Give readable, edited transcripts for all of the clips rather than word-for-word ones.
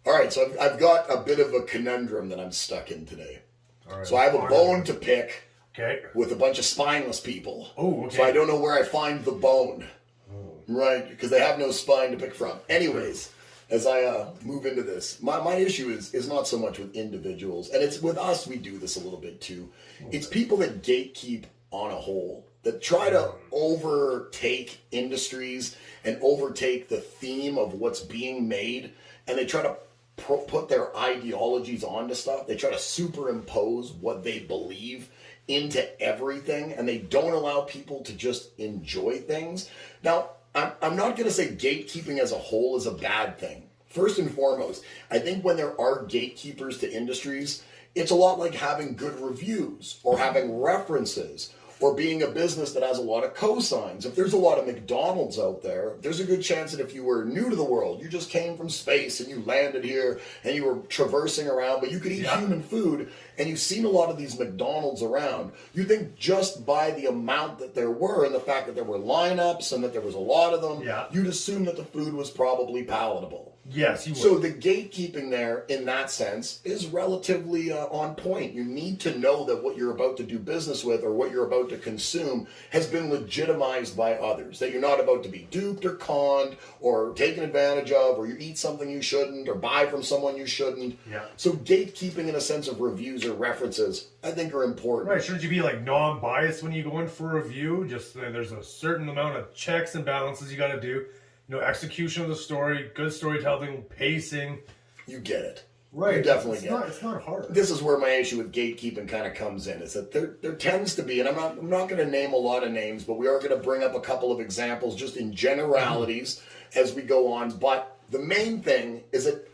All right, so I've got a bit of a conundrum that I'm stuck in today. All right, So I have a bone to pick Okay. with a bunch of spineless people. Oh, okay. So I don't know where I find the bone. Oh. Right, because they have no spine to pick from. Anyways, as I move into this, my issue is not so much with individuals, and it's with us, we do this a little bit too. It's people that gatekeep on a whole, that try to overtake industries and overtake the theme of what's being made, and they try to put their ideologies onto stuff. They try to superimpose what they believe into everything, and they don't allow people to just enjoy things. Now, I'm not going to say gatekeeping as a whole is a bad thing. First and foremost, I think when there are gatekeepers to industries, it's a lot like having good reviews or having references or being a business that has a lot of cosigns. If there's a lot of McDonald's out there, there's a good chance that if you were new to the world, you just came from space and you landed here and you were traversing around, but you could eat human food, and you've seen a lot of these McDonald's around, you think just by the amount that there were and the fact that there were lineups and that there was a lot of them, you'd assume that the food was probably palatable. Yes, you would. So the gatekeeping there, in that sense, is relatively on point. You need to know that what you're about to do business with or what you're about to consume has been legitimized by others. That you're not about to be duped or conned or taken advantage of, or you eat something you shouldn't or buy from someone you shouldn't. Yeah. So gatekeeping in a sense of reviews or references, I think are important. Right, shouldn't you be like non-biased when you go in for a review? Just there's a certain amount of checks and balances you got to do. You know, execution of the story, good storytelling, pacing. You get it. Right. You definitely get it. It's not hard. This is where my issue with gatekeeping kind of comes in, is that there tends to be, and I'm not going to name a lot of names, but we are going to bring up a couple of examples just in generalities as we go on. But the main thing is that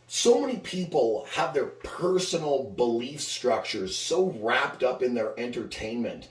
so many people have their personal belief structures so wrapped up in their entertainment.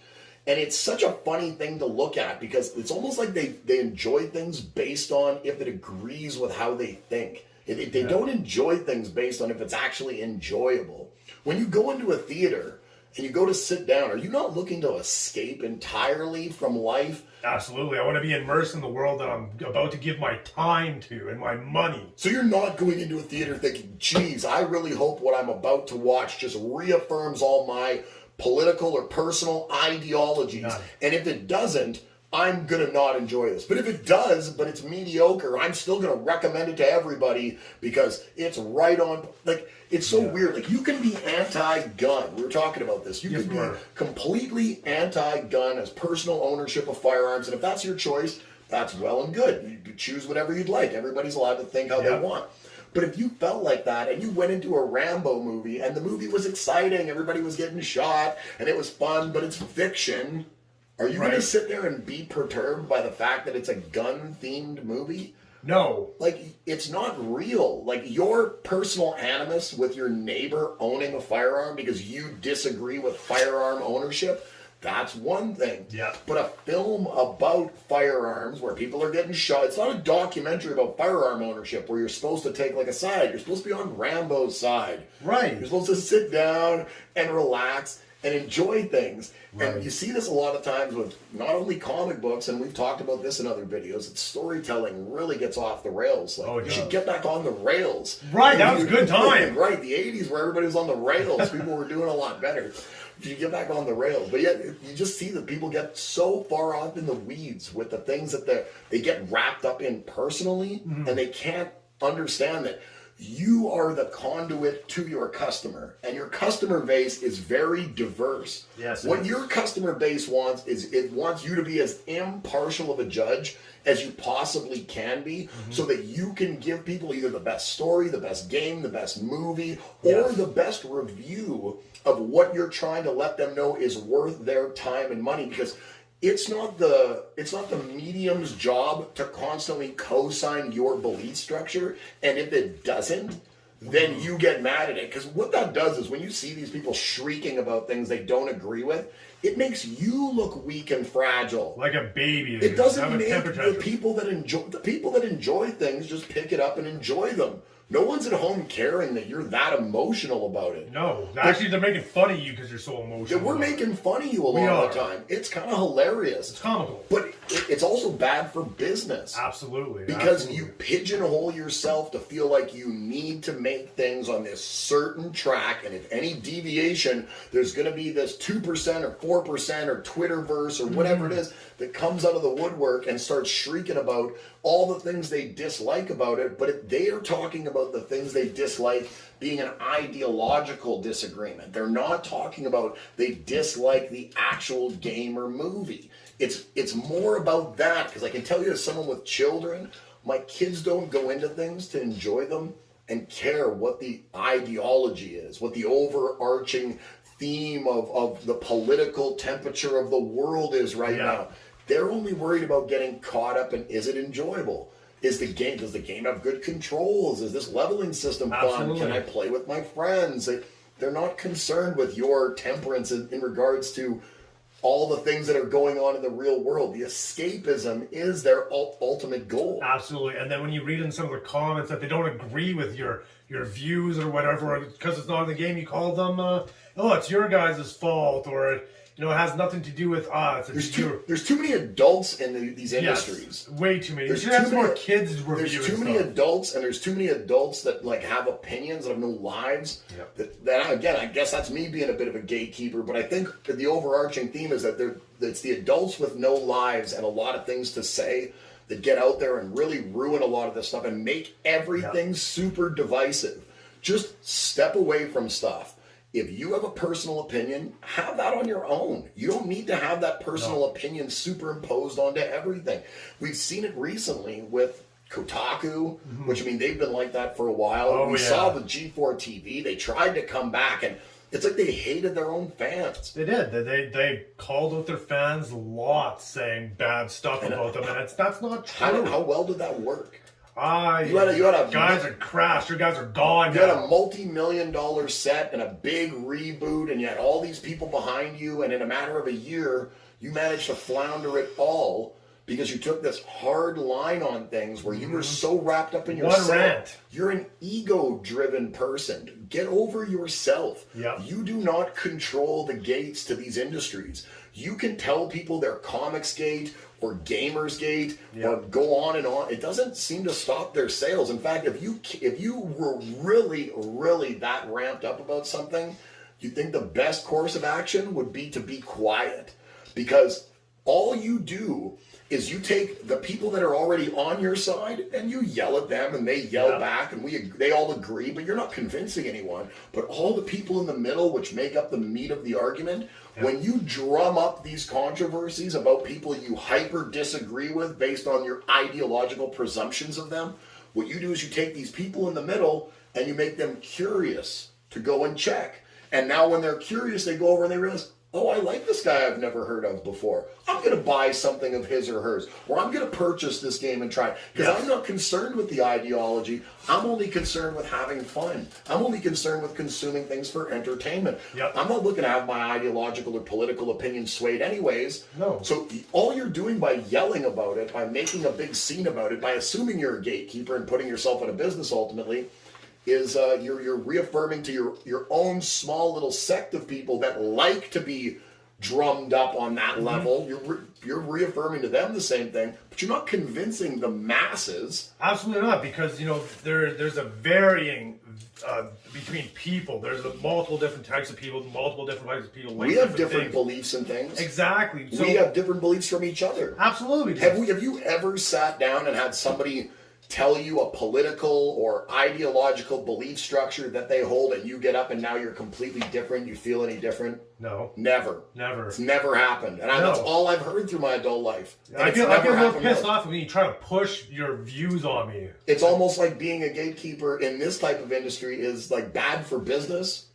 And it's such a funny thing to look at because it's almost like they enjoy things based on if it agrees with how they think. They don't enjoy things based on if it's actually enjoyable. When you go into a theater and you go to sit down, are you not looking to escape entirely from life? Absolutely. I want to be immersed in the world that I'm about to give my time to and my money. So you're not going into a theater thinking, geez, I really hope what I'm about to watch just reaffirms all my political or personal ideologies. And if it doesn't, I'm going to not enjoy this. But if it does, but it's mediocre, I'm still going to recommend it to everybody because it's right on. Like, it's so weird. Like, you can be anti-gun. We were talking about this. You can be completely anti-gun as personal ownership of firearms. And if that's your choice, that's well and good. You choose whatever you'd like. Everybody's allowed to think how they want. But if you felt like that and you went into a Rambo movie and the movie was exciting, everybody was getting shot and it was fun, but it's fiction, are you going to sit there and be perturbed by the fact that it's a gun-themed movie? No. Like, it's not real. Like, your personal animus with your neighbor owning a firearm because you disagree with firearm ownership, that's one thing. Yeah. But a film about firearms where people are getting shot, it's not a documentary about firearm ownership where you're supposed to take like a side. You're supposed to be on Rambo's side. Right. You're supposed to sit down and relax and enjoy things. Right. And you see this a lot of times with not only comic books, and we've talked about this in other videos, it's storytelling really gets off the rails. Like, you should get back on the rails. Right, that was a good time. Right, the 80s where everybody was on the rails, people were doing a lot better. You get back on the rails, but yet you just see that people get so far off in the weeds with the things that they get wrapped up in personally, and they can't understand that you are the conduit to your customer, and your customer base is very diverse. Yes. What your customer base wants is it wants you to be as impartial of a judge as you possibly can be, so that you can give people either the best story, the best game, the best movie, or the best review of what you're trying to let them know is worth their time and money. Because it's not the medium's job to constantly co-sign your belief structure, and if it doesn't, then you get mad at it. Because what that does is when you see these people shrieking about things they don't agree with, it makes you look weak and fragile. Like a baby. It doesn't make the people that enjoy things just pick it up and enjoy them. No one's at home caring that you're that emotional about it. No, actually, they're making fun of you because you're so emotional. We're making fun of you a lot of the time. It's kind of hilarious. It's comical. But it's also bad for business. Absolutely. Because you pigeonhole yourself to feel like you need to make things on this certain track, and if any deviation, there's going to be this 2% or 4% or Twitterverse or whatever it is that comes out of the woodwork and starts shrieking about all the things they dislike about it, but they are talking about the things they dislike being an ideological disagreement. They're not talking about they dislike the actual game or movie. It's more about that, because I can tell you as someone with children, my kids don't go into things to enjoy them and care what the ideology is, what the overarching theme of the political temperature of the world is right now. They're only worried about getting caught up in, is it enjoyable? Does the game have good controls? Is this leveling system fun? Absolutely. Can I play with my friends? They're not concerned with your temperance in regards to all the things that are going on in the real world. The escapism is their ultimate goal. Absolutely. And then when you read in some of the comments that they don't agree with your views or whatever, because it's not in the game, you call them, oh, it's your guys' fault, or it has nothing to do with us. There's too many adults in these industries. Yes, way too many. There's too more kids reviewing. There's too many adults, and there's too many adults that have opinions that have no lives. Yep. That again, I guess that's me being a bit of a gatekeeper. But I think the overarching theme is that it's the adults with no lives and a lot of things to say that get out there and really ruin a lot of this stuff and make everything super divisive. Just step away from stuff. If you have a personal opinion, have that on your own. You don't need to have that personal opinion superimposed onto everything. We've seen it recently with Kotaku, which, they've been like that for a while. We saw the G4 TV. They tried to come back, and it's like they hated their own fans. They did. They called out their fans lots, saying bad stuff about them, and that's not true. How well did that work? You had a guys are crashed. Your guys are gone. You had a multi-million-dollar set and a big reboot, and you had all these people behind you, and in a matter of a year, you managed to flounder it all because you took this hard line on things where you were so wrapped up in yourself. One rant. You're an ego-driven person. Get over yourself. Yep. You do not control the gates to these industries. You can tell people they're Comics Gate or Gamers Gate or go on and on. It doesn't seem to stop their sales. In fact, if you were really, really that ramped up about something, you think the best course of action would be to be quiet, because all you do is you take the people that are already on your side and you yell at them and they yell back and they all agree, but you're not convincing anyone. But all the people in the middle, which make up the meat of the argument, when you drum up these controversies about people you hyper disagree with based on your ideological presumptions of them, what you do is you take these people in the middle and you make them curious to go and check. And now when they're curious, they go over and they realize, oh, I like this guy I've never heard of before. I'm going to buy something of his or hers. Or I'm going to purchase this game and try it. Because I'm not concerned with the ideology. I'm only concerned with having fun. I'm only concerned with consuming things for entertainment. I'm not looking to have my ideological or political opinion swayed anyways. No. So all you're doing by yelling about it, by making a big scene about it, by assuming you're a gatekeeper and putting yourself in a business ultimately, is you're reaffirming to your own small little sect of people that like to be drummed up on that level. You're reaffirming to them the same thing, but you're not convincing the masses. Absolutely not, because there's a varying between people. There's multiple different types of people, multiple different types of people. We have different beliefs and things. Exactly. So, we have different beliefs from each other. Absolutely. Have you ever sat down and had somebody tell you a political or ideological belief structure that they hold, and you get up and now you're completely different? You feel any different? No. Never. It's never happened. And that's all I've heard through my adult life. I feel a little pissed off when you try to push your views on me. It's almost like being a gatekeeper in this type of industry is like bad for business.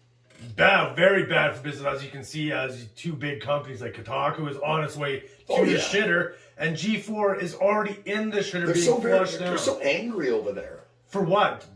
Bad, very bad for business, as you can see, as two big companies like Kotaku is on its way to the shitter, and G4 is already in the shitter flushed down. They're so angry over there. For what?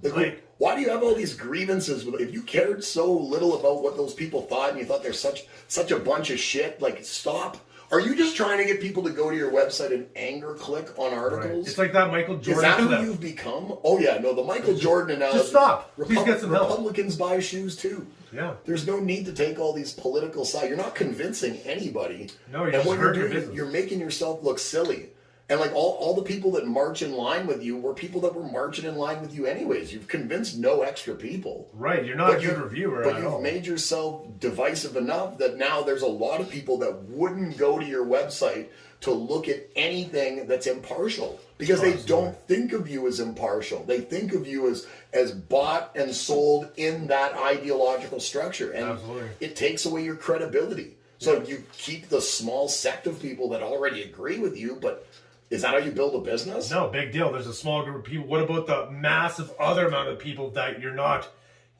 Why do you have all these grievances? If you cared so little about what those people thought and you thought they're such a bunch of shit, stop. Are you just trying to get people to go to your website and anger click on articles? It's like that Michael Jordan. Is that who clip. you've become? Oh yeah, no, the Michael Jordan analogy. Just stop. Please get some help. Republicans buy shoes too. Yeah. There's no need to take all these political sides. You're not convincing anybody. No, you're and just what you're hurting your doing, business. you're making yourself look silly. And like all the people that march in line with you were people that were marching in line with you anyways. You've convinced no extra people. Right, you're not a good reviewer But at you've all. made yourself divisive enough that now there's a lot of people that wouldn't go to your website to look at anything that's impartial. Because they don't think of you as impartial. They think of you as bought and sold in that ideological structure. And it takes away your credibility. So you keep the small sect of people that already agree with you, but is that how you build a business? No, big deal. There's a small group of people. What about the massive other amount of people that you're not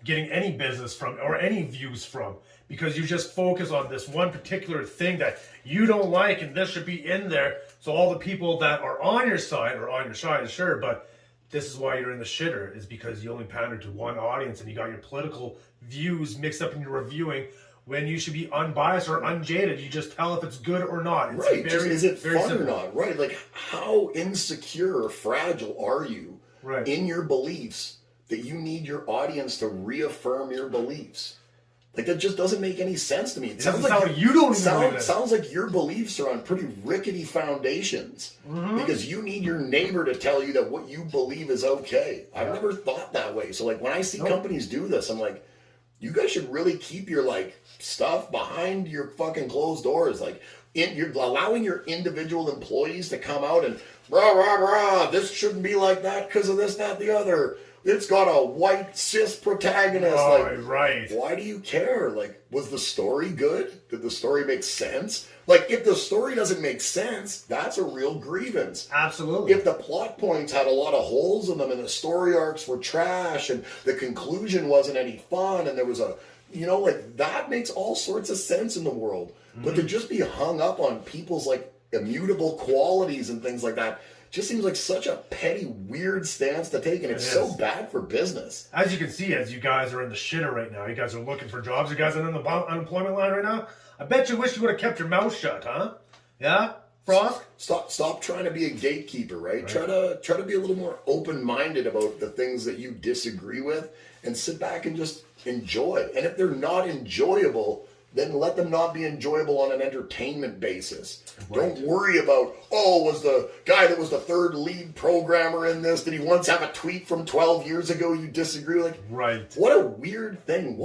getting any business from or any views from? Because you just focus on this one particular thing that you don't like and this should be in there. So all the people that are on your side are on your side, sure, but this is why you're in the shitter, is because you only pander to one audience and you got your political views mixed up in your reviewing when you should be unbiased or unjaded. You just tell if it's good or not. It's Right. Just, is it fun simple. or not? Right. Like, how insecure or fragile are you in your beliefs that you need your audience to reaffirm your beliefs? Like, that just doesn't make any sense to me. It sounds like you don't even believe it. sounds like your beliefs are on pretty rickety foundations because you need your neighbor to tell you that what you believe is okay. I've never thought that way. So, like, when I see companies do this, I'm like, you guys should really keep your like stuff behind your fucking closed doors. Like, you're allowing your individual employees to come out and rah rah rah. This shouldn't be like that because of this, that, the other. It's got a white cis protagonist. Right. Why do you care? Like, was the story good? Did the story make sense? Like, if the story doesn't make sense, that's a real grievance. Absolutely. If the plot points had a lot of holes in them and the story arcs were trash and the conclusion wasn't any fun and there was a, like, that makes all sorts of sense in the world. But to just be hung up on people's, like, immutable qualities and things like that just seems like such a petty, weird stance to take, and it's so bad for business. As you can see, as you guys are in the shitter right now, you guys are looking for jobs, you guys are in the unemployment line right now, I bet you wish you would have kept your mouth shut, huh? Yeah? Frost? Stop trying to be a gatekeeper, right? Try to be a little more open-minded about the things that you disagree with, and sit back and just enjoy. And if they're not enjoyable, then let them not be enjoyable on an entertainment basis. Don't worry about, was the guy that was the third lead programmer in this, did he once have a tweet from 12 years ago you disagree with? Right. What a weird thing.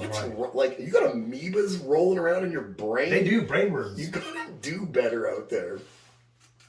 Like, you got amoebas rolling around in your brain? They do, brain worms. You gotta do better out there.